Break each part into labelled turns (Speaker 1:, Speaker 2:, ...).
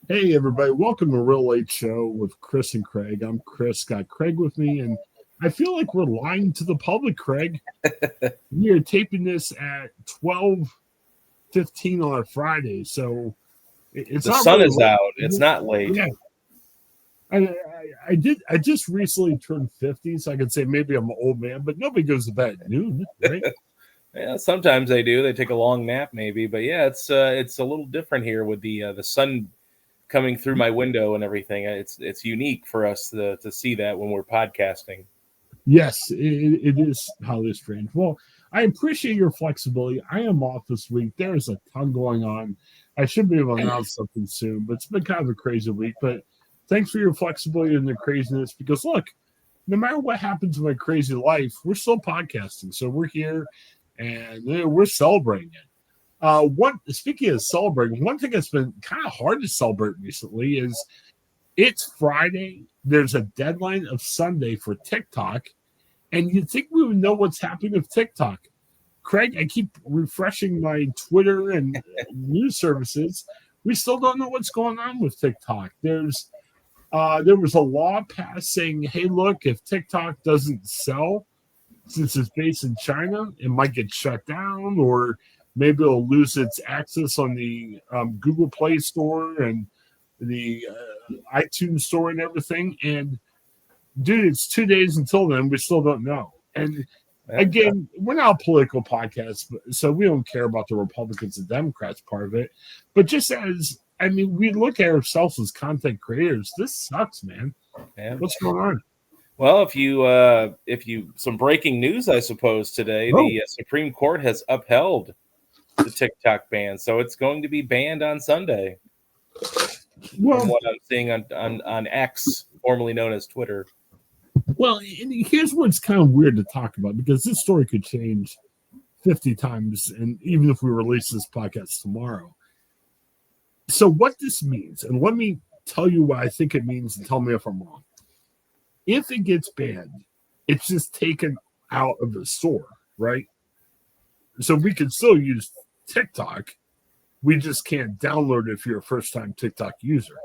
Speaker 1: Hey, everybody. Welcome to Real Late Show with Chris and Craig. I'm Chris, got Craig with me, and I feel like we're lying to the public, Craig. We are taping this at 12:15 on a Friday, so it's
Speaker 2: The
Speaker 1: not
Speaker 2: sun
Speaker 1: really
Speaker 2: is
Speaker 1: late.
Speaker 2: out. It's not late.
Speaker 1: Yeah. I just recently turned 50, so I could say maybe I'm an old man, but nobody goes to bed at noon, right?
Speaker 2: Yeah, sometimes they do. They take a long nap, maybe. But yeah, it's a little different here with the sun coming through my window and everything. It's unique for us to see that when we're podcasting.
Speaker 1: Yes, it is highly strange. Well, I appreciate your flexibility. I am off this week. There's a ton going on. I should be able to announce something soon, but it's been kind of a crazy week. But thanks for your flexibility and the craziness because look, no matter what happens in my crazy life, we're still podcasting. So we're here and we're celebrating it. One speaking of celebrating, one thing that's been kind of hard to celebrate recently is it's Friday. There's a deadline of Sunday for TikTok, and you'd think we would know what's happening with TikTok. Craig, I keep refreshing my Twitter and news services. We still don't know what's going on with TikTok. There was a law passed saying, hey, look, if TikTok doesn't sell, since it's based in China, it might get shut down, or maybe it'll lose its access on the Google Play Store and the iTunes Store and everything. And dude, it's 2 days until then. We still don't know. And
Speaker 2: Yeah.
Speaker 1: again, we're not a political podcast, so we don't care about the Republicans and Democrats part of it. But just as I mean, we look at ourselves as content creators. This sucks, man.
Speaker 2: Yeah.
Speaker 1: What's going on?
Speaker 2: Well, if you some breaking news, I suppose today
Speaker 1: Oh,
Speaker 2: the Supreme Court has upheld the TikTok ban, so it's going to be banned on Sunday, from
Speaker 1: well,
Speaker 2: what I'm seeing on X, formerly known as Twitter.
Speaker 1: well. And here's what's kind of weird to talk about because this story could change 50 times, and even if we release this podcast tomorrow. So, what this means, and let me tell you what I think it means, and tell me if I'm wrong. If it gets banned, it's just taken out of the store, right? So we can still use TikTok. We just can't download it if you're a first time TikTok user.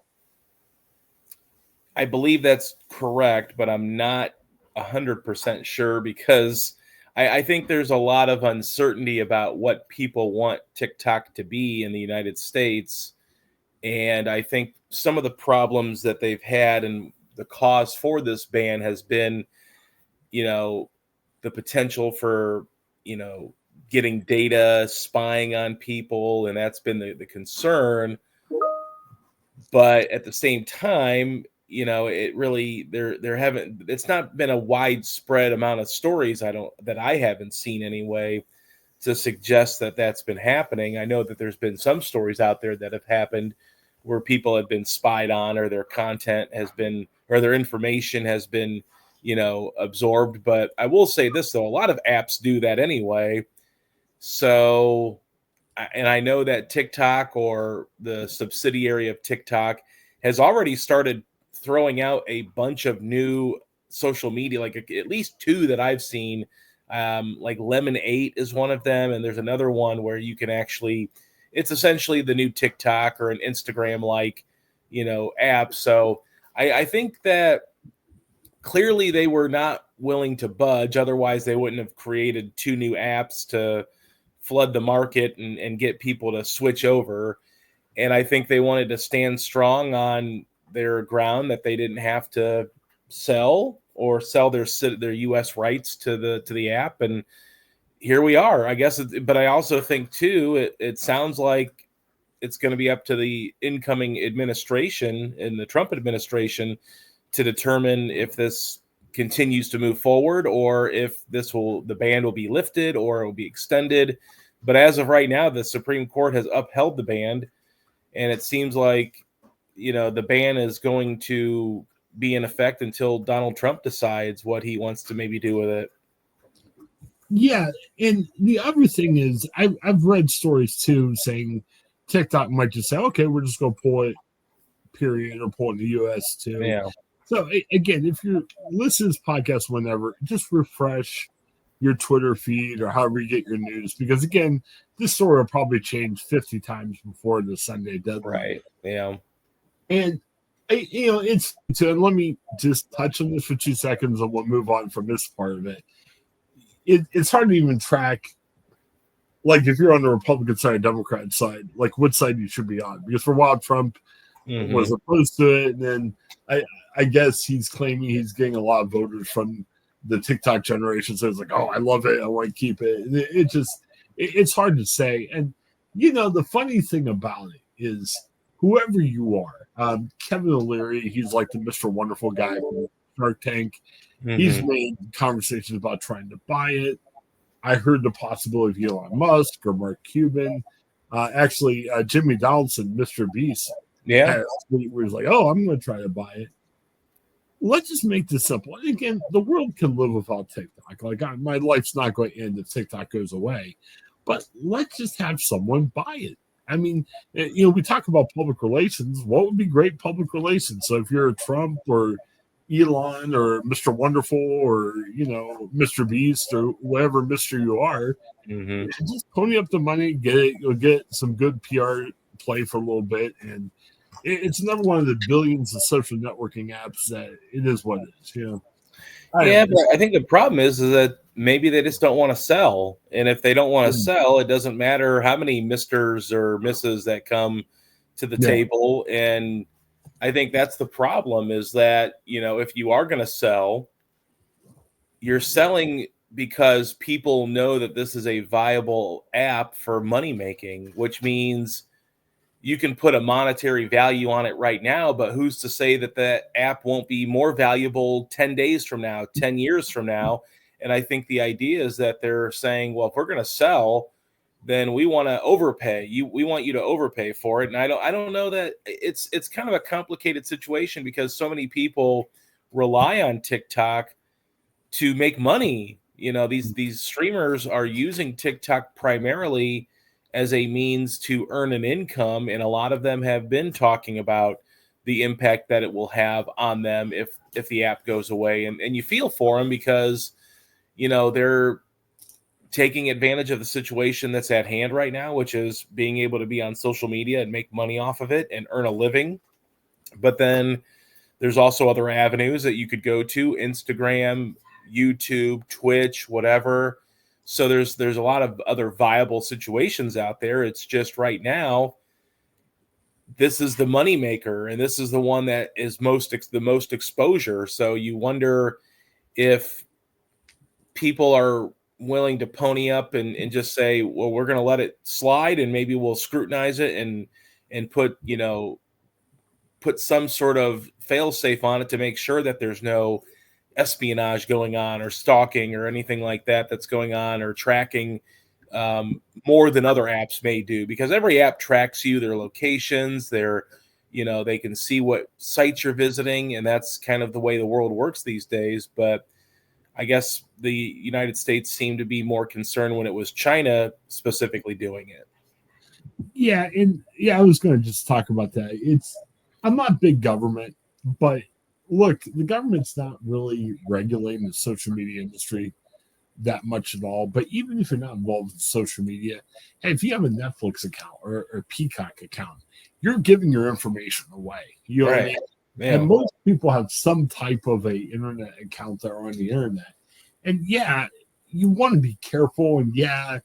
Speaker 2: I believe that's correct, but I'm not 100% sure because I think there's a lot of uncertainty about what people want TikTok to be in the United States. And I think some of the problems that they've had and the cause for this ban has been, you know, the potential for, you know, getting data, spying on people, and that's been the concern. But at the same time, it really there haven't it's not been a widespread amount of stories I haven't seen anyway to suggest that that's been happening. I know that there's been some stories out there that have happened where people have been spied on, or their content has been, or their information has been, absorbed. But I will say this though, a lot of apps do that anyway. So, and I know that TikTok, or the subsidiary of TikTok, has already started throwing out a bunch of new social media, like at least two that I've seen. Like Lemon 8 is one of them, and there's another one where you can actually, it's essentially the new TikTok or an Instagram like, app. So I think that clearly they were not willing to budge. Otherwise, they wouldn't have created two new apps to flood the market and get people to switch over. And I think they wanted to stand strong on their ground that they didn't have to sell their U.S. rights to the app. And here we are, I guess. But I also think too, it sounds like it's going to be up to the incoming administration and the Trump administration to determine if this continues to move forward, or if the ban will be lifted or it will be extended. But as of right now, the Supreme Court has upheld the ban, and it seems like, the ban is going to be in effect until Donald Trump decides what he wants to maybe do with it.
Speaker 1: Yeah, and the other thing is, I've read stories too saying TikTok might just say, okay, we're just going to pull it, period, or pull it in the U.S. too.
Speaker 2: Yeah.
Speaker 1: So again, if you're listening to this podcast whenever, just refresh your Twitter feed or however you get your news, because again, this story will probably change 50 times before the Sunday deadline.
Speaker 2: Right. Yeah.
Speaker 1: And it's so. And let me just touch on this for 2 seconds, and we'll move on from this part of it. It's hard to even track, like if you're on the Republican side, Democrat side, like what side you should be on. Because for a while, Trump was opposed to it, and then I guess he's claiming he's getting a lot of voters from the TikTok generation. So it's like, oh, I love it, I want to keep it. And it's hard to say. And the funny thing about it is, whoever you are, Kevin O'Leary, he's like the Mr. Wonderful guy from Shark Tank. He's made conversations about trying to buy it. I heard the possibility of Elon Musk or Mark Cuban. Actually, Jimmy Donaldson, Mr. Beast, where he was like, oh, I'm going to try to buy it. Let's just make this simple. And again, the world can live without TikTok. Like, my life's not going to end if TikTok goes away. But let's just have someone buy it. I mean, we talk about public relations. What would be great public relations? So if you're a Trump or Elon or Mr. Wonderful or, Mr. Beast or whatever Mr. you are, just pony up the money, get it. You'll get some good PR play for a little bit. And it's another one of the billions of social networking apps that it is what it is,
Speaker 2: but I think the problem is that maybe they just don't want to sell. And if they don't want to sell, it doesn't matter how many Misters or Misses that come to the table. And I think that's the problem, is that, if you are going to sell, you're selling because people know that this is a viable app for money making, which means you can put a monetary value on it right now, but who's to say that that app won't be more valuable 10 days from now, 10 years from now? And I think the idea is that they're saying, well, if we're going to sell, then we want to overpay. We want you to overpay for it. And I don't know that it's kind of a complicated situation, because so many people rely on TikTok to make money. These streamers are using TikTok primarily as a means to earn an income, and a lot of them have been talking about the impact that it will have on them if the app goes away. And you feel for them, because they're taking advantage of the situation that's at hand right now, which is being able to be on social media and make money off of it and earn a living. But then there's also other avenues that you could go to: Instagram, YouTube, Twitch, whatever. So there's a lot of other viable situations out there. It's just right now, this is the moneymaker, and this is the one that is the most exposure. So you wonder if people are willing to pony up and just say, well, we're going to let it slide, and maybe we'll scrutinize it and put some sort of fail safe on it to make sure that there's no espionage going on, or stalking, or anything like that that's going on, or tracking more than other apps may do, because every app tracks you, their locations, they can see what sites you're visiting, and that's kind of the way the world works these days. But I guess the United States seemed to be more concerned when it was China specifically doing it.
Speaker 1: Yeah, and I was going to just talk about that. I'm not big government, but look, the government's not really regulating the social media industry that much at all. But even if you're not involved in social media, hey, if you have a Netflix account or a Peacock account, you're giving your information away. You know what I mean? Yeah. And most people have some type of a internet account that are on the internet. And you want to be careful. And I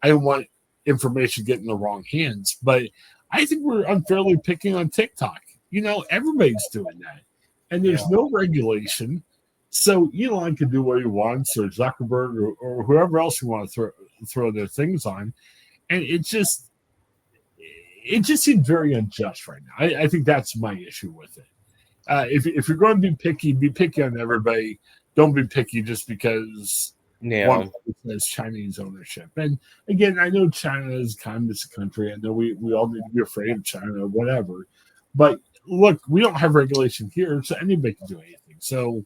Speaker 1: don't want information getting in the wrong hands. But I think we're unfairly picking on TikTok. Everybody's doing that. And there's no regulation. So Elon can do what he wants, or Zuckerberg, or whoever else you want to throw their things on. And it just seems very unjust right now. I think that's my issue with it. If you're going to be picky on everybody. Don't be picky just because one says Chinese ownership. And again, I know China is a communist country. I know we all need to be afraid of China or whatever. But look, we don't have regulation here, so anybody can do anything. So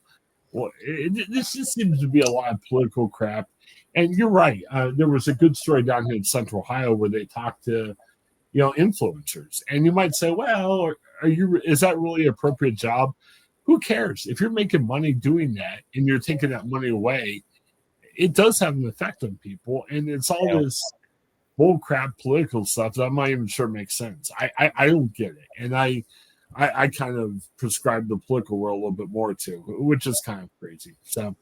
Speaker 1: this just seems to be a lot of political crap. And you're right. There was a good story down here in Central Ohio where they talked to influencers. And you might say, well, is that really an appropriate job? Who cares? If you're making money doing that and you're taking that money away, it does have an effect on people. And it's all this bull crap political stuff that I'm not even sure makes sense. I don't get it. And I kind of prescribe the political world a little bit more to, which is kind of crazy. So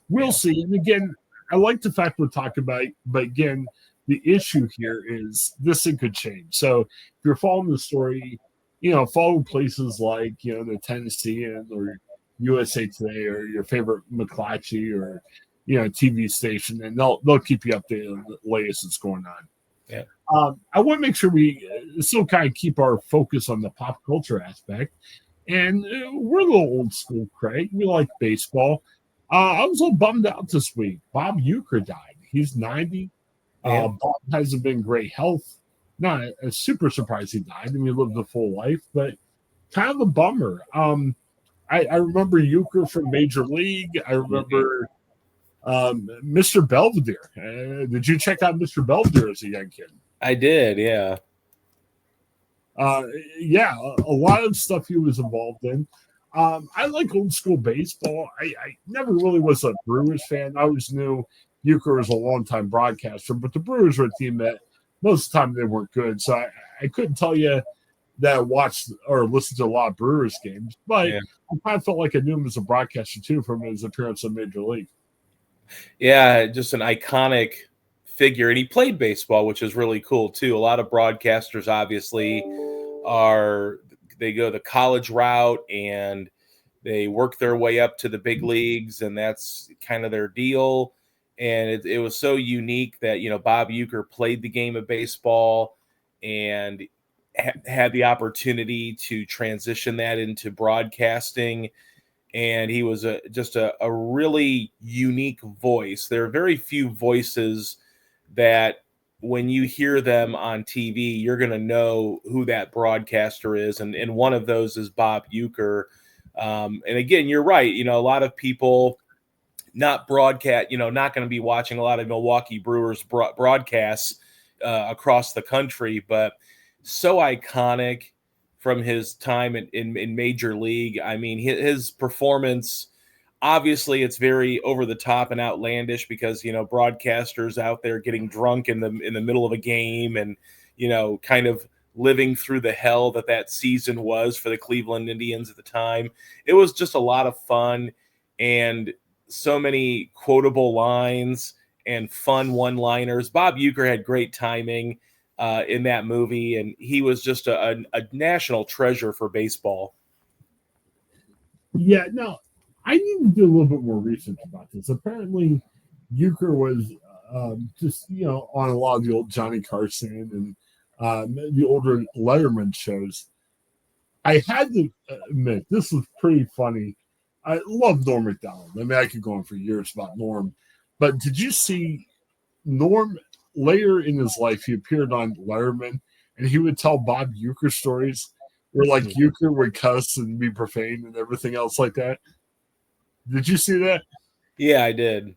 Speaker 1: we'll see. And again, I like the fact we're talking about it, but again, the issue here is this thing could change. So if you're following the story, follow places like, the Tennessean or USA Today or your favorite McClatchy or, TV station, and they'll keep you updated on the latest that's going on.
Speaker 2: Yeah.
Speaker 1: I want to make sure we still kind of keep our focus on the pop culture aspect. And we're a little old school, Craig. We like baseball. I was a little bummed out this week. Bob Uecker died. He's 90. Bob hasn't been great health. Not a super surprise he died. I mean, he lived a full life, but kind of a bummer. I remember Uecker from Major League. I remember Mr. Belvedere. Did you check out Mr. Belvedere as a young kid?
Speaker 2: I did, yeah.
Speaker 1: Yeah, a lot of stuff he was involved in. I like old school baseball. I never really was a Brewers fan. I always knew Uecker was a longtime broadcaster, but the Brewers were a team that most of the time they weren't good. So I couldn't tell you that I watched or listened to a lot of Brewers games, but I kind of felt like I knew him as a broadcaster too from his appearance in Major League.
Speaker 2: Yeah, just an iconic figure. And he played baseball, which is really cool too. A lot of broadcasters obviously they go the college route and they work their way up to the big leagues, and that's kind of their deal. And it was so unique that, Bob Uecker played the game of baseball and had the opportunity to transition that into broadcasting. And he was just a really unique voice. There are very few voices that when you hear them on TV, you're going to know who that broadcaster is. And one of those is Bob Uecker. And again, you're right. A lot of people not broadcast, not going to be watching a lot of Milwaukee Brewers broadcasts across the country, but so iconic from his time in Major League. I mean, his performance, obviously it's very over the top and outlandish because, broadcasters out there getting drunk in the middle of a game and, kind of living through the hell that season was for the Cleveland Indians at the time. It was just a lot of fun and so many quotable lines and fun one-liners. Bob Uecker had great timing in that movie, and he was just a national treasure for baseball.
Speaker 1: Yeah, no, I need to do a little bit more research about this. Apparently, Uecker was just, on a lot of the old Johnny Carson and the older Letterman shows. I had to admit, this was pretty funny. I love Norm Macdonald. I mean, I could go on for years about Norm, but did you see Norm later in his life? He appeared on Letterman, and he would tell Bob Uecker stories where, like, Uecker would cuss and be profane and everything else like that. Did you see that?
Speaker 2: Yeah, I did.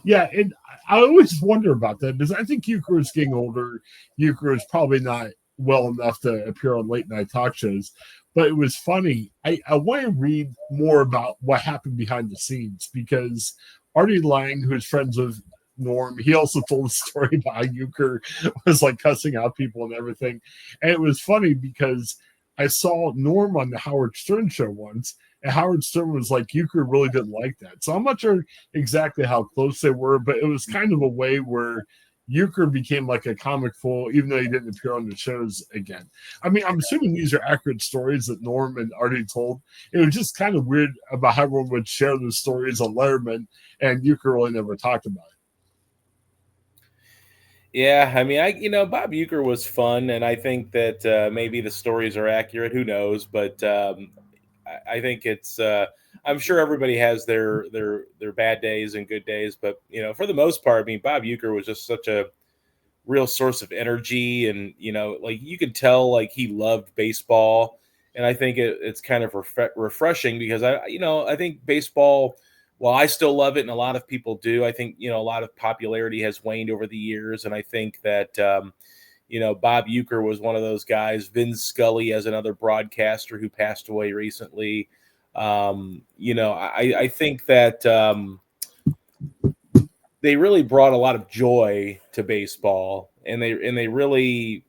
Speaker 1: Yeah, and I always wonder about that because I think Uecker is getting older. Uecker is probably not well enough to appear on late night talk shows. But it was funny. I want to read more about what happened behind the scenes because Artie Lang, who's friends with Norm, he also told a story about how Uecker was like cussing out people and everything. And it was funny because I saw Norm on the Howard Stern show once, and Howard Stern was like, Uecker really didn't like that. So I'm not sure exactly how close they were, but it was kind of a way where Uecker became like a comic fool, even though he didn't appear on the shows again. I mean, I'm assuming these are accurate stories that Norm and Artie told. It was just kind of weird about how everyone would share those stories on Letterman, and Uecker really never talked about it.
Speaker 2: Yeah, I mean, Bob Uecker was fun, and I think that maybe the stories are accurate. Who knows? But I think it's. I'm sure everybody has their bad days and good days, but for the most part, I mean, Bob Uecker was just such a real source of energy, and like you could tell, like he loved baseball, and I think it's kind of refreshing because I think baseball, while I still love it, and a lot of people do, I think a lot of popularity has waned over the years, and I think that Bob Uecker was one of those guys. Vin Scully as another broadcaster who passed away recently. I think that they really brought a lot of joy to baseball, and they really,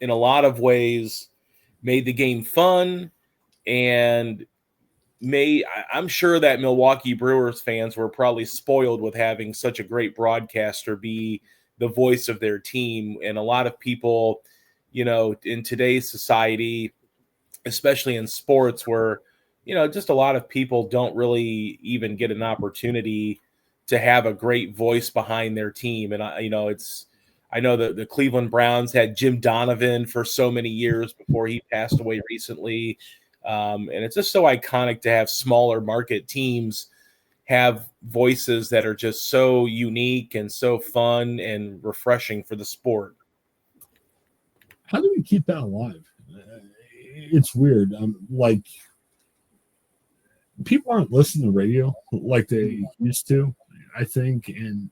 Speaker 2: in a lot of ways, made the game fun, and I'm sure that Milwaukee Brewers fans were probably spoiled with having such a great broadcaster be the voice of their team. And a lot of people, in today's society, especially in sports, where, just a lot of people don't really even get an opportunity to have a great voice behind their team. And I know that the Cleveland Browns had Jim Donovan for so many years before he passed away recently. And it's just so iconic to have smaller market teams have voices that are just so unique and so fun and refreshing for the sport.
Speaker 1: How do we keep that alive? It's weird. Like, people aren't listening to radio like they used to, I think. And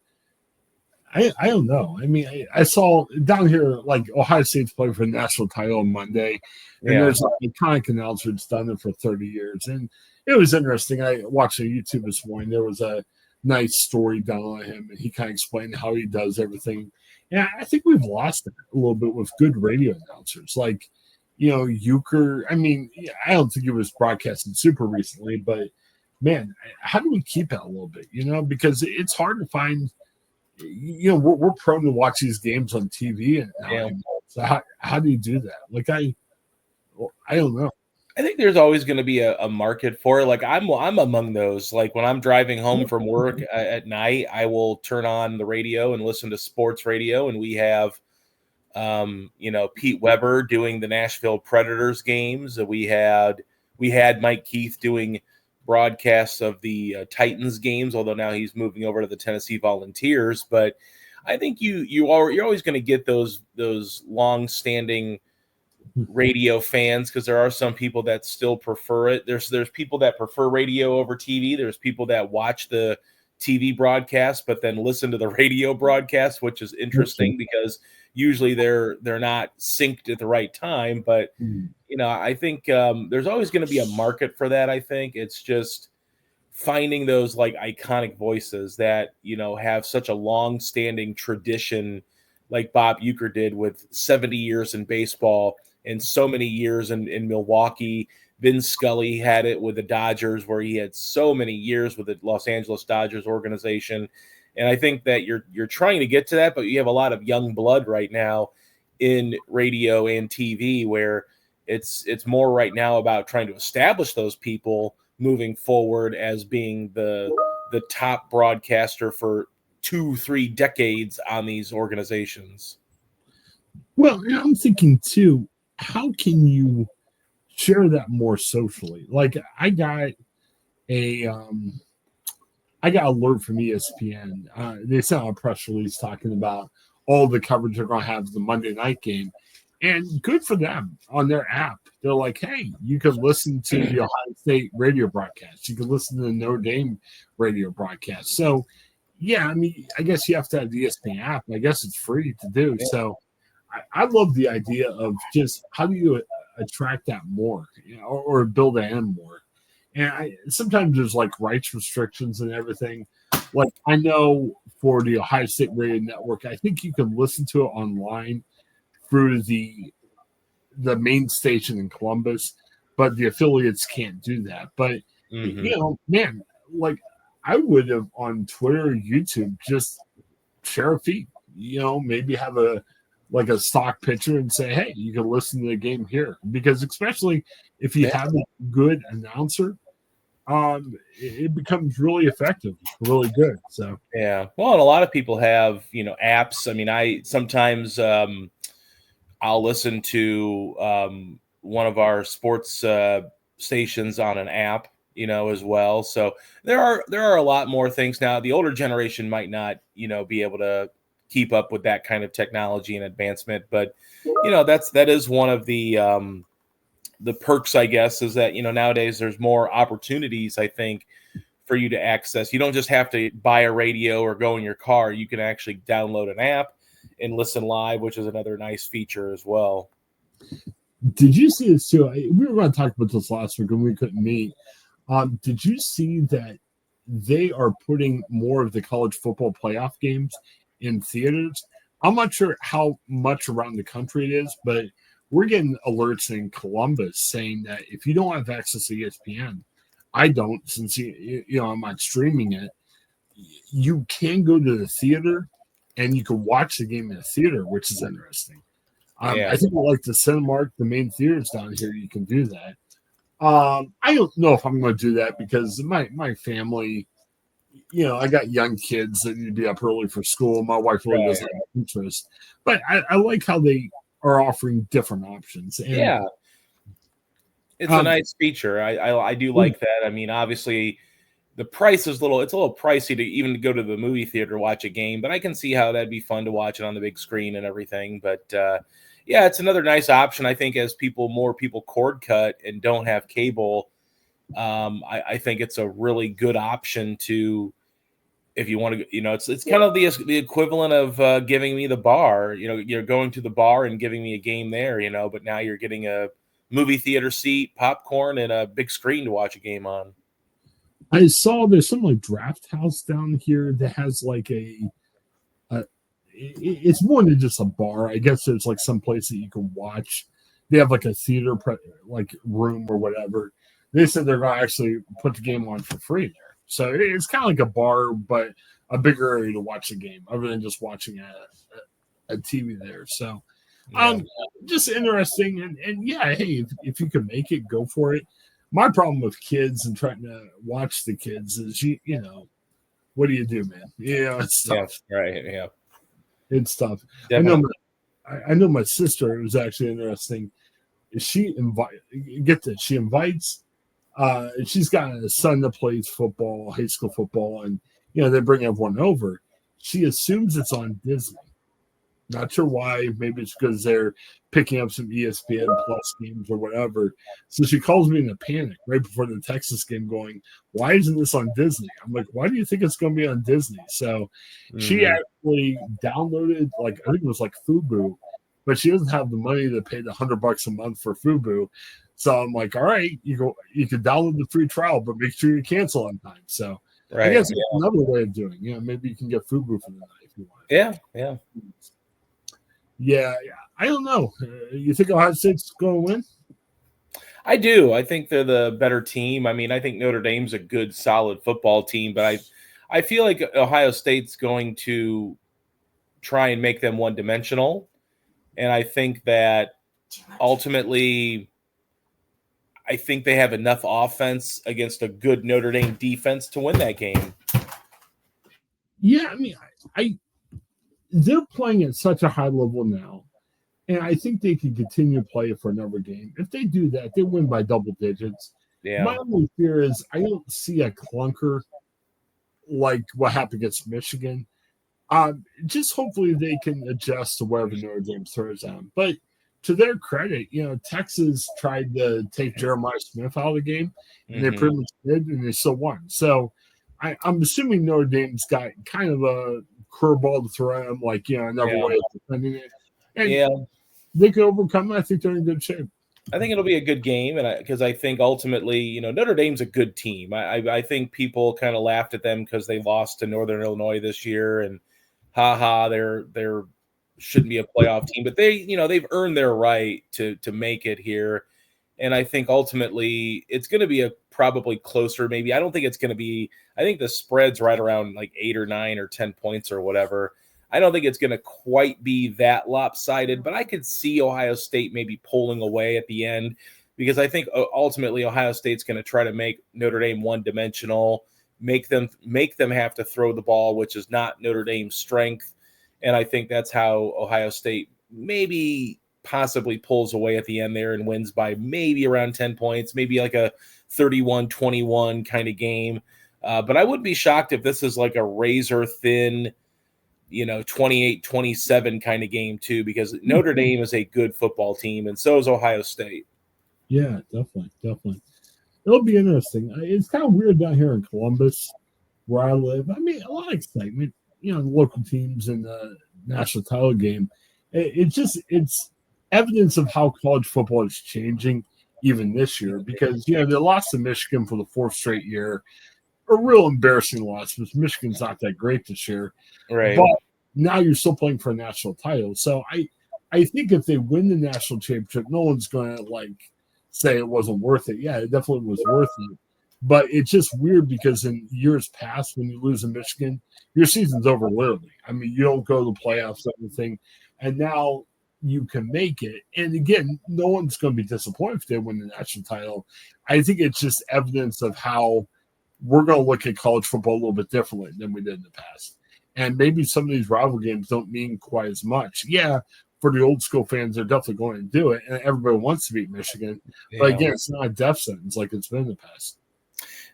Speaker 1: I don't know. I mean, I saw down here, like, Ohio State's playing for the national title on Monday, and there's an iconic announcer that's done it for 30 years. And it was interesting. I watched on YouTube this morning. There was a nice story done on him, and he kind of explained how he does everything. And I think we've lost it a little bit with good radio announcers. Like, Euchre. I mean, I don't think it was broadcasted super recently, but, man, how do we keep that a little bit, because it's hard to find – we're prone to watch these games on TV. So how do you do that? Like, I don't know.
Speaker 2: I think there's always going to be a market for it. Like, I'm among those. Like, when I'm driving home from work at night, I will turn on the radio and listen to sports radio. And we have, Pete Weber doing the Nashville Predators games. We had Mike Keith doing broadcasts of the Titans games, although now he's moving over to the Tennessee Volunteers. But I think you're always going to get those long-standing radio fans, because there are some people that still prefer it. There's people that prefer radio over TV. There's people that watch the TV broadcast but then listen to the radio broadcast, which is interesting because usually they're not synced at the right time. But I think there's always going to be a market for that. I think it's just finding those like iconic voices that have such a long-standing tradition, like Bob Uecker did with 70 years in baseball and so many years in Milwaukee. Vin Scully had it with the Dodgers, where he had so many years with the Los Angeles Dodgers organization. And I think that you're trying to get to that, but you have a lot of young blood right now in radio and TV, where it's more right now about trying to establish those people moving forward as being the top broadcaster for 2-3 decades on these organizations.
Speaker 1: Well, I'm thinking too, how can you share that more socially? Like, I got alert from ESPN. They sent out a press release talking about all the coverage they're going to have the Monday night game. And good for them on their app. They're like, hey, you could listen to the Ohio State radio broadcast. You could listen to the Notre Dame radio broadcast. So, yeah, I mean, I guess you have to have the ESPN app. I guess it's free to do. So I love the idea of just how do you attract that more, or build that in more. And sometimes there's like rights restrictions and everything. Like, I know for the Ohio State Radio Network, I think you can listen to it online through the main station in Columbus, but the affiliates can't do that. But man, like, I would have on Twitter or YouTube just share a feed, maybe have a stock picture and say, hey, you can listen to the game here. Because especially if you have a good announcer, it becomes really effective, really good. So
Speaker 2: yeah, well, and a lot of people have apps. I mean, I sometimes I'll listen to one of our sports stations on an app, as well. So there are a lot more things now. The older generation might not be able to keep up with that kind of technology and advancement, but that is one of the perks, I guess, is that nowadays there's more opportunities, I think, for you to access. You don't just have to buy a radio or go in your car. You can actually download an app and listen live, which is another nice feature as well.
Speaker 1: Did you see this too? We were going to talk about this last week and we couldn't meet. Did you see that they are putting more of the college football playoff games in theaters? I'm not sure how much around the country it is, but we're getting alerts in Columbus saying that if you don't have access to ESPN, I don't, since I'm not streaming it. You can go to the theater and you can watch the game in the theater, which is interesting. I think like the Cinemark, the main theaters down here, you can do that. I don't know if I'm going to do that because my family, I got young kids that need to be up early for school. My wife really doesn't have interest, but I like how they are offering different options. And,
Speaker 2: it's a nice feature. I do like that. I mean, obviously, the price is it's a little pricey to even go to the movie theater to watch a game, but I can see how that'd be fun to watch it on the big screen and everything. But it's another nice option. I think as more people cord cut and don't have cable, I think it's a really good option to, if you want to, it's kind of the equivalent of giving me the bar. You're going to the bar and giving me a game there, but now you're getting a movie theater seat, popcorn, and a big screen to watch a game on.
Speaker 1: I saw there's some like draft house down here that has like it's more than just a bar. I guess it's like some place that you can watch. They have like a theater like room or whatever. They said they're going to actually put the game on for free there. So it's kind of like a bar, but a bigger area to watch the game other than just watching a TV there. So just interesting. And hey, if you can make it, go for it. My problem with kids and trying to watch the kids is, what do you do, man? It's tough.
Speaker 2: Yeah, right. Yeah.
Speaker 1: It's tough.
Speaker 2: Definitely.
Speaker 1: I know my sister, it was actually interesting. She invites, she's got a son that plays football, high school football, and, they bring everyone over. She assumes it's on Disney. Not sure why. Maybe it's because they're picking up some ESPN Plus games or whatever. So she calls me in a panic right before the Texas game going, why isn't this on Disney? I'm like, why do you think it's going to be on Disney? So she actually downloaded, I think it was like Fubo, but she doesn't have the money to pay the $100 a month for Fubo. So I'm like, all right, you can download the free trial, but make sure you cancel on time. So I guess it's another way of doing it. Maybe you can get Fubo for the night if you want.
Speaker 2: Yeah.
Speaker 1: Yeah, I don't know. You think Ohio State's going to win?
Speaker 2: I do. I think they're the better team. I mean, I think Notre Dame's a good, solid football team, but I feel like Ohio State's going to try and make them one-dimensional, and I think that ultimately, I think they have enough offense against a good Notre Dame defense to win that game.
Speaker 1: Yeah, I mean, they're playing at such a high level now, and I think they can continue to play it for another game. If they do that, they win by double digits.
Speaker 2: Yeah.
Speaker 1: My only fear is I don't see a clunker like what happened against Michigan. Just hopefully they can adjust to wherever Notre Dame throws them. But to their credit, Texas tried to take Jeremiah Smith out of the game, and they pretty much did, and they still won. So I'm assuming Notre Dame's got kind of a curveball to throw them, another way of defending it. And they could overcome it. I think they're in good shape.
Speaker 2: I think it'll be a good game, and because I think ultimately, Notre Dame's a good team. I think people kind of laughed at them because they lost to Northern Illinois this year, and they're shouldn't be a playoff team, but they've earned their right to make it here. And I think ultimately it's going to be a probably closer, maybe. I don't think it's going to be, I think the spread's right around like 8 or 9 or 10 points or whatever. I don't think it's going to quite be that lopsided, but I could see Ohio State maybe pulling away at the end, because I think ultimately Ohio State's going to try to make Notre Dame one-dimensional, make them have to throw the ball, which is not Notre Dame's strength. And I think that's how Ohio State maybe possibly pulls away at the end there and wins by maybe around 10 points, maybe like a 31-21 kind of game. But I would be shocked if this is like a razor thin, 28-27 kind of game too, because Notre Dame is a good football team, and so is Ohio State.
Speaker 1: Yeah, definitely. It'll be interesting. It's kind of weird down here in Columbus where I live. I mean, a lot of excitement, the local teams in the national title game. It's evidence of how college football is changing even this year, because, they lost to Michigan for the 4th straight year. A real embarrassing loss because Michigan's not that great this year.
Speaker 2: Right.
Speaker 1: But now you're still playing for a national title. So I I think if they win the national championship, no one's going to like say it wasn't worth it. Yeah, it definitely was worth it. But it's just weird because in years past, when you lose in Michigan, your season's over literally. I mean, you don't go to the playoffs, everything. And now you can make it. And again, no one's going to be disappointed if they win the national title. I think it's just evidence of how we're going to look at college football a little bit differently than we did in the past. And maybe some of these rival games don't mean quite as much. Yeah, for the old school fans, they're definitely going to do it. And everybody wants to beat Michigan.
Speaker 2: Yeah.
Speaker 1: But again, it's not a death sentence like it's been in the past.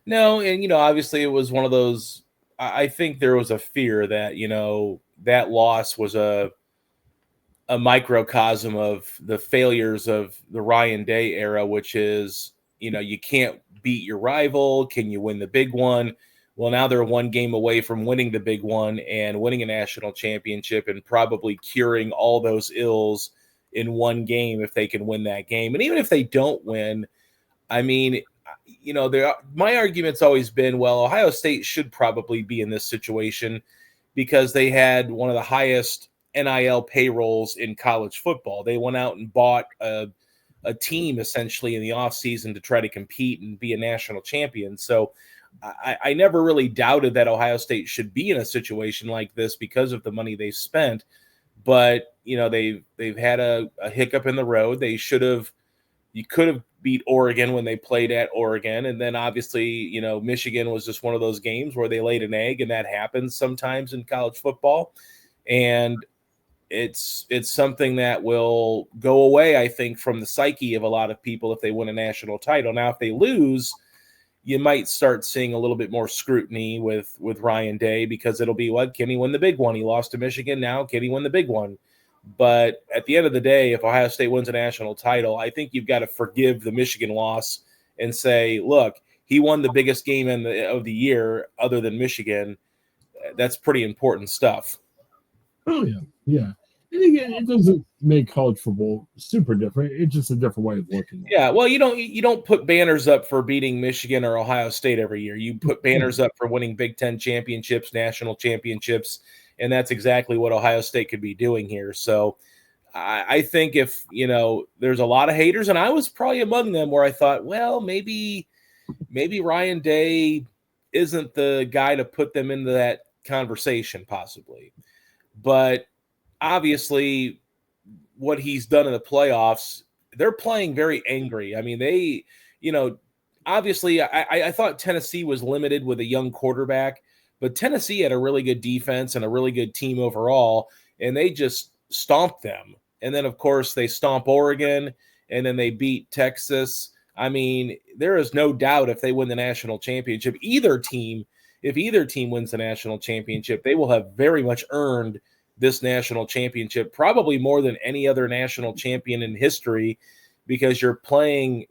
Speaker 2: No, and obviously it was one of those. I think there was a fear that that loss was a microcosm of the failures of the Ryan Day era, which is you can't beat your rival. Can you win the big one? Well, now they're one game away from winning the big one and winning a national championship and probably curing all those ills in one game if they can win that game. And even if they don't win, I mean, my argument's always been, well, Ohio State should probably be in this situation because they had one of the highest NIL payrolls in college football. They went out and bought a team essentially in the offseason to try to compete and be a national champion. So I never really doubted that Ohio State should be in a situation like this because of the money they spent. But, they've had a hiccup in the road. You could have beat Oregon when they played at Oregon. And then obviously, Michigan was just one of those games where they laid an egg, and that happens sometimes in college football. And it's something that will go away, I think, from the psyche of a lot of people if they win a national title. Now, if they lose, you might start seeing a little bit more scrutiny with Ryan Day because it'll be, what, can he win the big one? He lost to Michigan. Now, can he win the big one? But at the end of the day, if Ohio State wins a national title, I think you've got to forgive the Michigan loss and say, look, he won the biggest game of the year other than Michigan. That's pretty important stuff.
Speaker 1: Oh, yeah. Yeah. And again, it doesn't make college football super different. It's just a different way of looking at it.
Speaker 2: Yeah, well, you don't put banners up for beating Michigan or Ohio State every year. You put banners up for winning Big Ten championships, national championships, and that's exactly what Ohio State could be doing here. So I think if, there's a lot of haters, and I was probably among them, where I thought, well, maybe Ryan Day isn't the guy to put them into that conversation possibly. But obviously what he's done in the playoffs, they're playing very angry. I mean, they, obviously I thought Tennessee was limited with a young quarterback, but Tennessee had a really good defense and a really good team overall, and they just stomped them. And then, of course, they stomp Oregon, and then they beat Texas. I mean, there is no doubt if they win the national championship, if either team wins the national championship, they will have very much earned this national championship, probably more than any other national champion in history, because you're playing,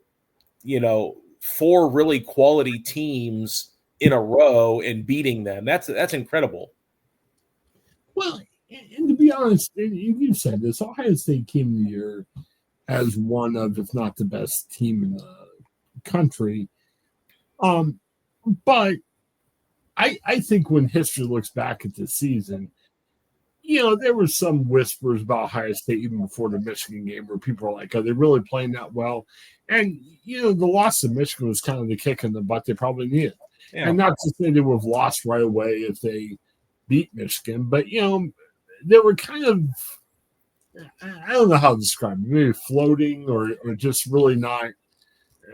Speaker 2: 4 really quality teams in a row and beating them. That's incredible.
Speaker 1: Well, and to be honest, and you said this, Ohio State came in the year as one of, if not the best team in the country. But I think when history looks back at this season, there were some whispers about Ohio State even before the Michigan game where people are like, are they really playing that well? And, the loss to Michigan was kind of the kick in the butt they probably needed. Yeah. And not to say they would have lost right away if they beat Michigan, but, they were kind of, I don't know how to describe it, maybe floating or just really not.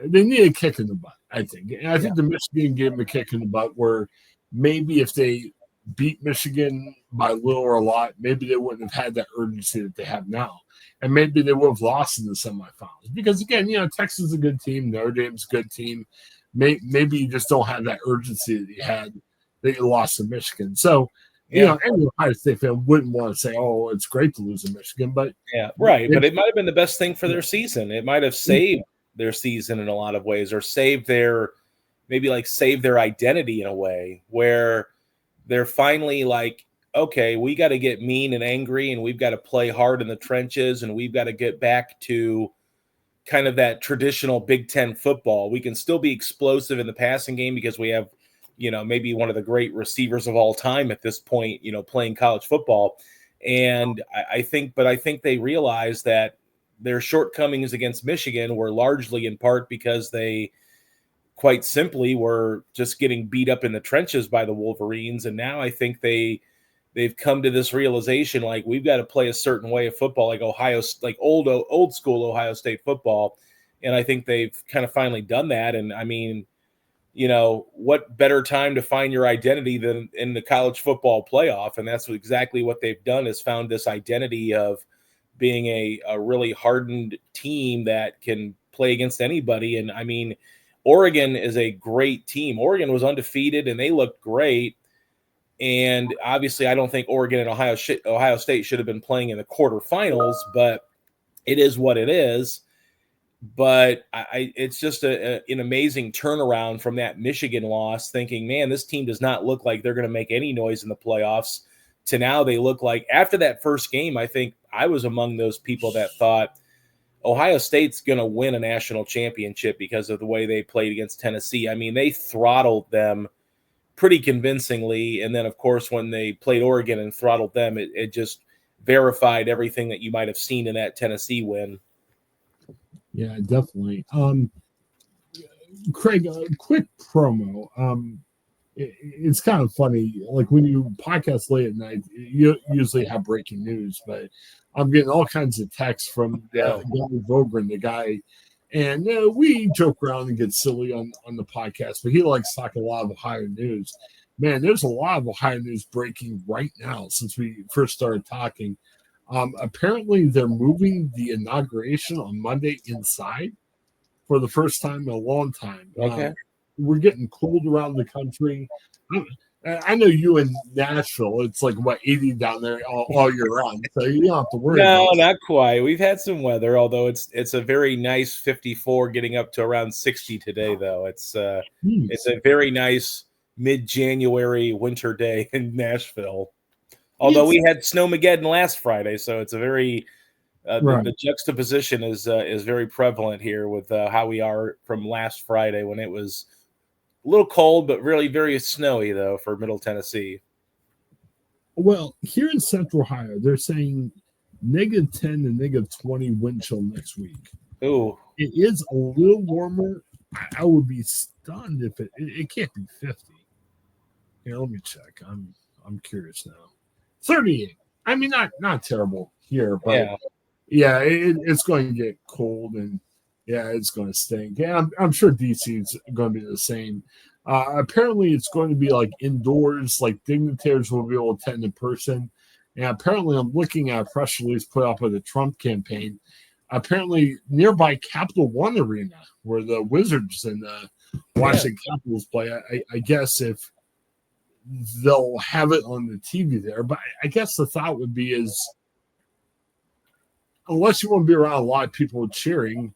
Speaker 1: They need a kick in the butt, I think. And I think the Michigan gave them a kick in the butt where maybe if they beat Michigan by little or a lot, maybe they wouldn't have had that urgency that they have now. And maybe they would have lost in the semifinals. Because, again, Texas is a good team. Notre Dame's a good team. Maybe you just don't have that urgency that you had that you lost to Michigan. So, any Ohio State fan wouldn't want to say, oh, it's great to lose to Michigan. But
Speaker 2: right. But it might have been the best thing for their season. It might have saved their season in a lot of ways, or saved their identity in a way where they're finally like, okay, we got to get mean and angry, and we've got to play hard in the trenches, and we've got to get back to kind of that traditional Big Ten football. We can still be explosive in the passing game because we have, maybe one of the great receivers of all time at this point, playing college football. And I think they realized that their shortcomings against Michigan were largely in part because they quite simply were just getting beat up in the trenches by the Wolverines. And now I think they've come to this realization, like, we've got to play a certain way of football, like old school Ohio State football. And I think they've kind of finally done that. And I mean, what better time to find your identity than in the college football playoff? And that's exactly what they've done, is found this identity of being a really hardened team that can play against anybody. And I mean, Oregon is a great team. Oregon was undefeated and they looked great. And obviously I don't think Oregon and Ohio State should have been playing in the quarterfinals, but it is what it is. But it's just an amazing turnaround from that Michigan loss, thinking, man, this team does not look like they're going to make any noise in the playoffs, to now they look like, after that first game, I think I was among those people that thought Ohio State's going to win a national championship because of the way they played against Tennessee. I mean, they throttled them pretty convincingly. And then, of course, when they played Oregon and throttled them, it just verified everything that you might have seen in that Tennessee win.
Speaker 1: Yeah, definitely. Craig, a quick promo. It's kind of funny. Like, when you podcast late at night, you usually have breaking news, but I'm getting all kinds of texts from Gary Vogren, the guy. And we joke around and get silly on the podcast, but he likes talking a lot of Ohio news. Man, there's a lot of Ohio news breaking right now since we first started talking. Apparently, they're moving the inauguration on Monday inside for the first time in a long time.
Speaker 2: Okay.
Speaker 1: We're getting cold around the country. I know you in Nashville, it's like, 80 down there all year round, so you don't have to worry about it.
Speaker 2: No, not quite. We've had some weather, although it's a very nice 54, getting up to around 60 today, though. It's a very nice mid-January winter day in Nashville. Although we had Snowmageddon last Friday, so it's a very the juxtaposition is very prevalent here with how we are from last Friday, when it was a little cold, but really very snowy, though, for Middle Tennessee.
Speaker 1: Well, here in Central Ohio, they're saying -10 to -20 wind chill next week.
Speaker 2: Ooh.
Speaker 1: It is a little warmer. I would be stunned if it can't be 50. Here, let me check. I'm curious now. 38. I mean, not terrible here, but yeah, it's going to get cold, and yeah, it's going to stink. Yeah, I'm sure DC is going to be the same. Apparently, it's going to be like indoors, like dignitaries will be able to attend in person. And apparently, I'm looking at a press release put up by the Trump campaign. Apparently, nearby Capital One Arena, where the Wizards and the Washington Capitals play, I guess if they'll have it on the TV there. But I guess the thought would be is, unless you want to be around a lot of people cheering,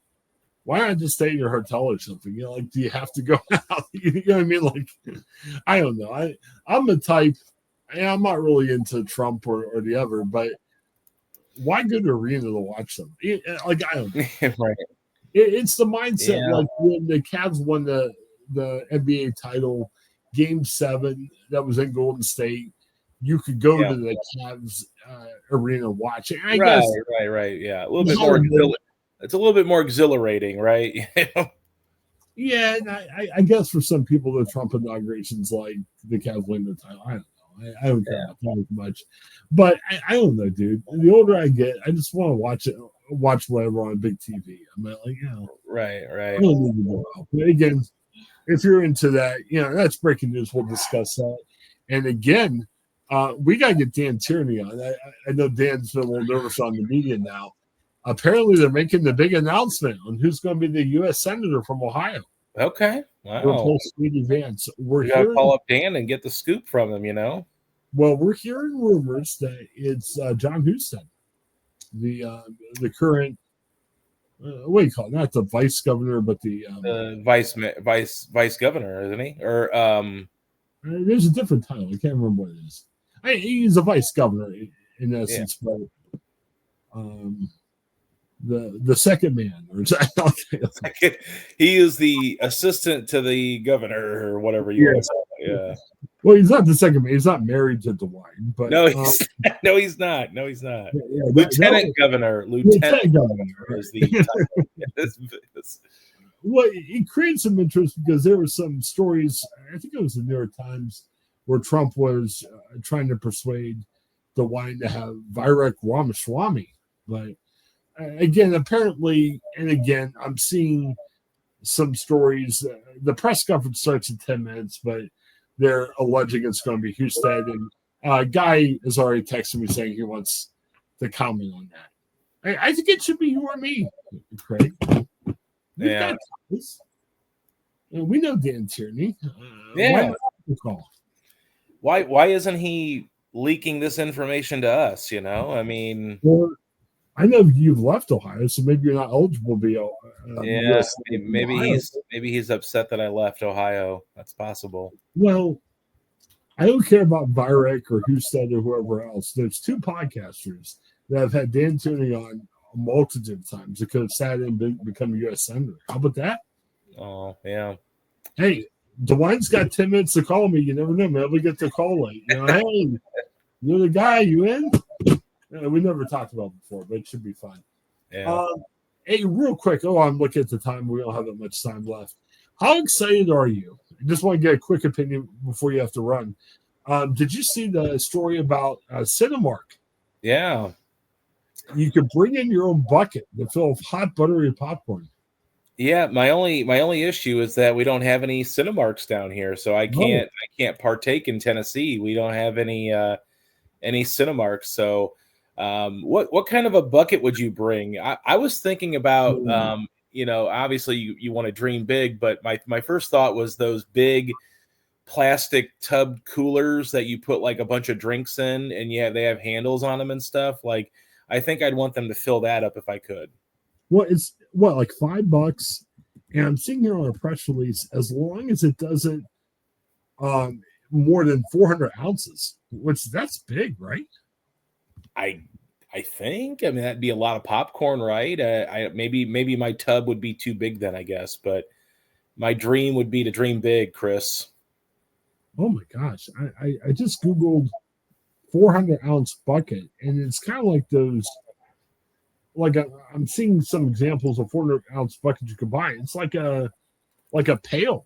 Speaker 1: why not just stay in your hotel or something? Like, do you have to go out? You know what I mean? Like, I don't know. I'm the type, I'm not really into Trump or the other, but why go to arena to watch them? Like, I don't know.
Speaker 2: Right.
Speaker 1: It's the mindset, like when the Cavs won the NBA title, Game 7, that was in Golden State. You could go to the Cavs arena and watch it. I guess,
Speaker 2: right. Yeah, a little bit more. It's a little bit more exhilarating, right?
Speaker 1: Yeah, and I guess for some people, the Trump inauguration's like the Cavs win the title. I don't know. I don't care about that much, but I don't know, dude. The older I get, I just want to watch whatever on a big TV. I'm like,
Speaker 2: right.
Speaker 1: I don't need to go out. But again, if you're into that, that's breaking news. We'll discuss that. And again, we got to get Dan Tierney on. I know Dan's been a little nervous on the media now. Apparently, they're making the big announcement on who's going to be the U.S. Senator from Ohio.
Speaker 2: Okay. Wow.
Speaker 1: Replace Speedy Vance.
Speaker 2: We got to call up Dan and get the scoop from him,
Speaker 1: Well, we're hearing rumors that it's John Huston, the current, what do you call it? Not the vice governor, but the
Speaker 2: vice governor, isn't he? Or
Speaker 1: there's a different title. I can't remember what it is. He's a vice governor in essence, but the second man, or
Speaker 2: he is the assistant to the governor, or whatever you want to say. Yeah.
Speaker 1: Well, he's not the second. He's not married to DeWine, but
Speaker 2: No, no, he's not. No, he's not.
Speaker 1: yeah,
Speaker 2: Lieutenant Governor. Lieutenant Governor is the title.
Speaker 1: Well, it created some interest because there were some stories. I think it was the New York Times where Trump was trying to persuade DeWine to have Vivek Ramaswamy, but again, apparently, and again, I'm seeing some stories. The press conference starts in 10 minutes, but they're alleging it's going to be Husted. And a guy is already texting me saying he wants to comment on that. I think it should be you or me, Craig.
Speaker 2: Yeah.
Speaker 1: We know Dan Tierney.
Speaker 2: Yeah. Why isn't he leaking this information to us? You know, I mean,
Speaker 1: well, I know you've left Ohio, so maybe you're not eligible to be.
Speaker 2: Maybe he's upset that I left Ohio. That's possible.
Speaker 1: Well, I don't care about Vivek or Husted or whoever else. There's two podcasters that have had Dan Tierney on a multitude of times that could have sat in and become a U.S. Senator. How about that?
Speaker 2: Oh, yeah.
Speaker 1: Hey, DeWine's got 10 minutes to call me. You never know. Maybe we get the call late. You know, hey, you're the guy. You in? We never talked about it before, but it should be fun.
Speaker 2: Yeah.
Speaker 1: Hey, real quick. I'm looking at the time. We don't have that much time left. How excited are you? I just want to get a quick opinion before you have to run. Did you see the story about Cinemark?
Speaker 2: Yeah.
Speaker 1: You could bring in your own bucket to fill with hot buttery popcorn.
Speaker 2: Yeah, my only issue is that we don't have any Cinemarks down here, so I can't partake in Tennessee. We don't have any Cinemarks. So, what kind of a bucket would you bring? I was thinking about, obviously you want to dream big, but my first thought was those big plastic tub coolers that you put like a bunch of drinks in, and they have handles on them and stuff. Like, I think I'd want them to fill that up if I could.
Speaker 1: Well, it's like $5, and I'm seeing here on a press release, as long as it doesn't more than 400 ounces, which that's big, right?
Speaker 2: I think. I mean, that'd be a lot of popcorn, right? Maybe my tub would be too big then, I guess. But my dream would be to dream big, Chris.
Speaker 1: Oh my gosh, I just Googled 400-ounce bucket, and it's kind of like those. Like I'm seeing some examples of 400-ounce buckets you can buy. It's like a pail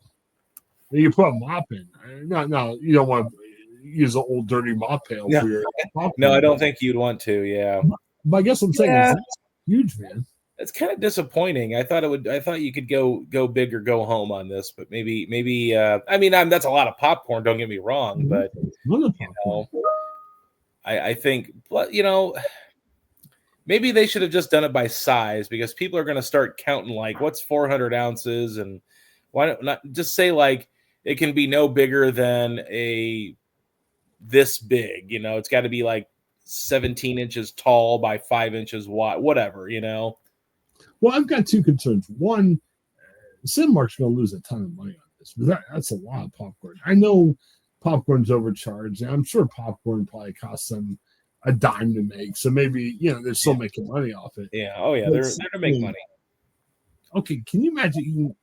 Speaker 1: that you put a mop in. No, you don't want to use an old dirty mop pail for your popcorn.
Speaker 2: No, I don't think you'd want to. Yeah,
Speaker 1: but I guess I'm saying it's huge, man.
Speaker 2: It's kind of disappointing. I thought you could go big or go home on this, but maybe. I mean, that's a lot of popcorn. Don't get me wrong, but I think, maybe they should have just done it by size, because people are going to start counting like, what's 400 ounces, and why not just say like it can be no bigger than this big. It's got to be like 17 inches tall by 5 inches wide, whatever.
Speaker 1: Well, I've got two concerns. One, Cinemark's going to lose a ton of money on this, but that's a lot of popcorn. I know popcorn's overcharged, and I'm sure popcorn probably costs them a dime to make. So maybe, they're still making money off it.
Speaker 2: Yeah. Oh, yeah. They're going to make money.
Speaker 1: Okay. Can you imagine?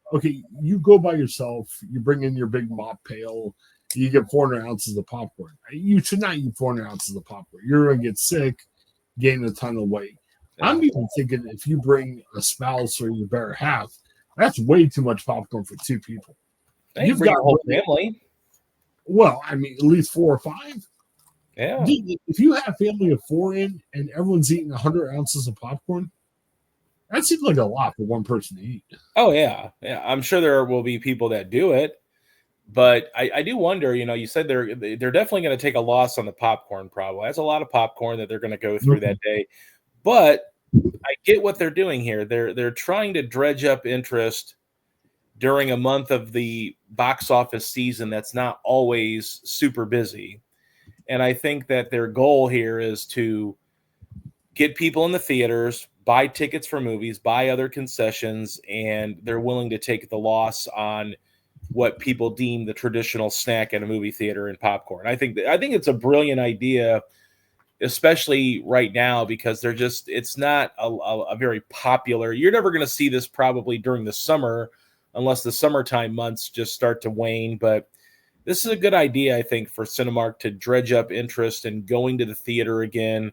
Speaker 1: You go by yourself, you bring in your big mop pail, you get 400 ounces of popcorn. You should not eat 400 ounces of popcorn. You're going to get sick, gain a ton of weight. I'm even thinking if you bring a spouse or your better half, that's way too much popcorn for two people.
Speaker 2: You've got a whole family.
Speaker 1: Well, I mean, at least 4 or 5.
Speaker 2: Yeah.
Speaker 1: Dude, if you have a family of 4 in and everyone's eating 100 ounces of popcorn, that seems like a lot for one person to eat.
Speaker 2: Oh, yeah. Yeah. I'm sure there will be people that do it. But I do wonder, you said they're definitely going to take a loss on the popcorn probably. That's a lot of popcorn that they're going to go through that day. But I get what they're doing here. They're trying to dredge up interest during a month of the box office season that's not always super busy. And I think that their goal here is to get people in the theaters, buy tickets for movies, buy other concessions, and they're willing to take the loss on what people deem the traditional snack at a movie theater and popcorn. I think it's a brilliant idea, especially right now, because it's not a very popular. You're never going to see this probably during the summer, unless the summertime months just start to wane. But this is a good idea, I think, for Cinemark to dredge up interest in going to the theater again.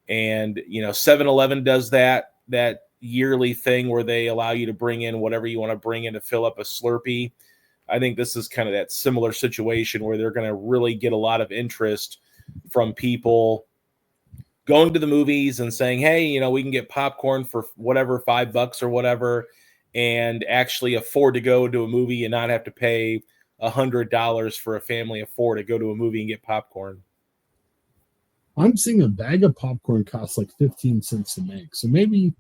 Speaker 2: And, 7-Eleven does that yearly thing where they allow you to bring in whatever you want to bring in to fill up a Slurpee. I think this is kind of that similar situation where they're going to really get a lot of interest from people going to the movies and saying, hey, we can get popcorn for whatever, $5 or whatever, and actually afford to go to a movie and not have to pay $100 for a family of 4 to go to a movie and get popcorn.
Speaker 1: I'm seeing a bag of popcorn costs like 15 cents to make. So maybe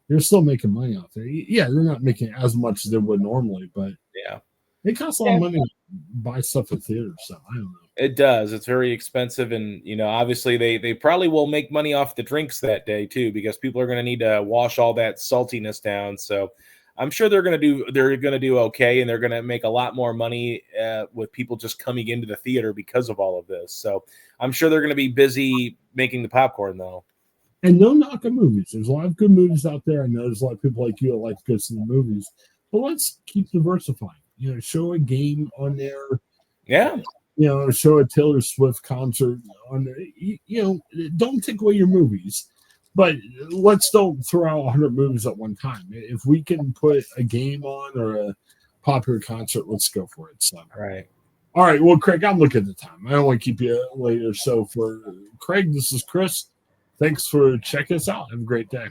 Speaker 1: they're still making money off there. Yeah, they're not making as much as they would normally, but
Speaker 2: yeah,
Speaker 1: it costs a lot of money to buy stuff at theaters. So I don't know.
Speaker 2: It does. It's very expensive. And, obviously they probably will make money off the drinks that day too, because people are going to need to wash all that saltiness down. So I'm sure they're going to do okay. And they're going to make a lot more money with people just coming into the theater because of all of this. So I'm sure they're going to be busy making the popcorn though.
Speaker 1: And no knock on movies. There's a lot of good movies out there. I know there's a lot of people like you that like to go see the movies, but let's keep diversifying. Show a game on there.
Speaker 2: Yeah.
Speaker 1: Show a Taylor Swift concert on there. Don't take away your movies, but let's don't throw out 100 movies at one time. If we can put a game on or a popular concert, let's go for it. So, all right. Well, Craig, I'm looking at the time. I don't want to keep you later. So for Craig, this is Chris. Thanks for checking us out. Have a great day.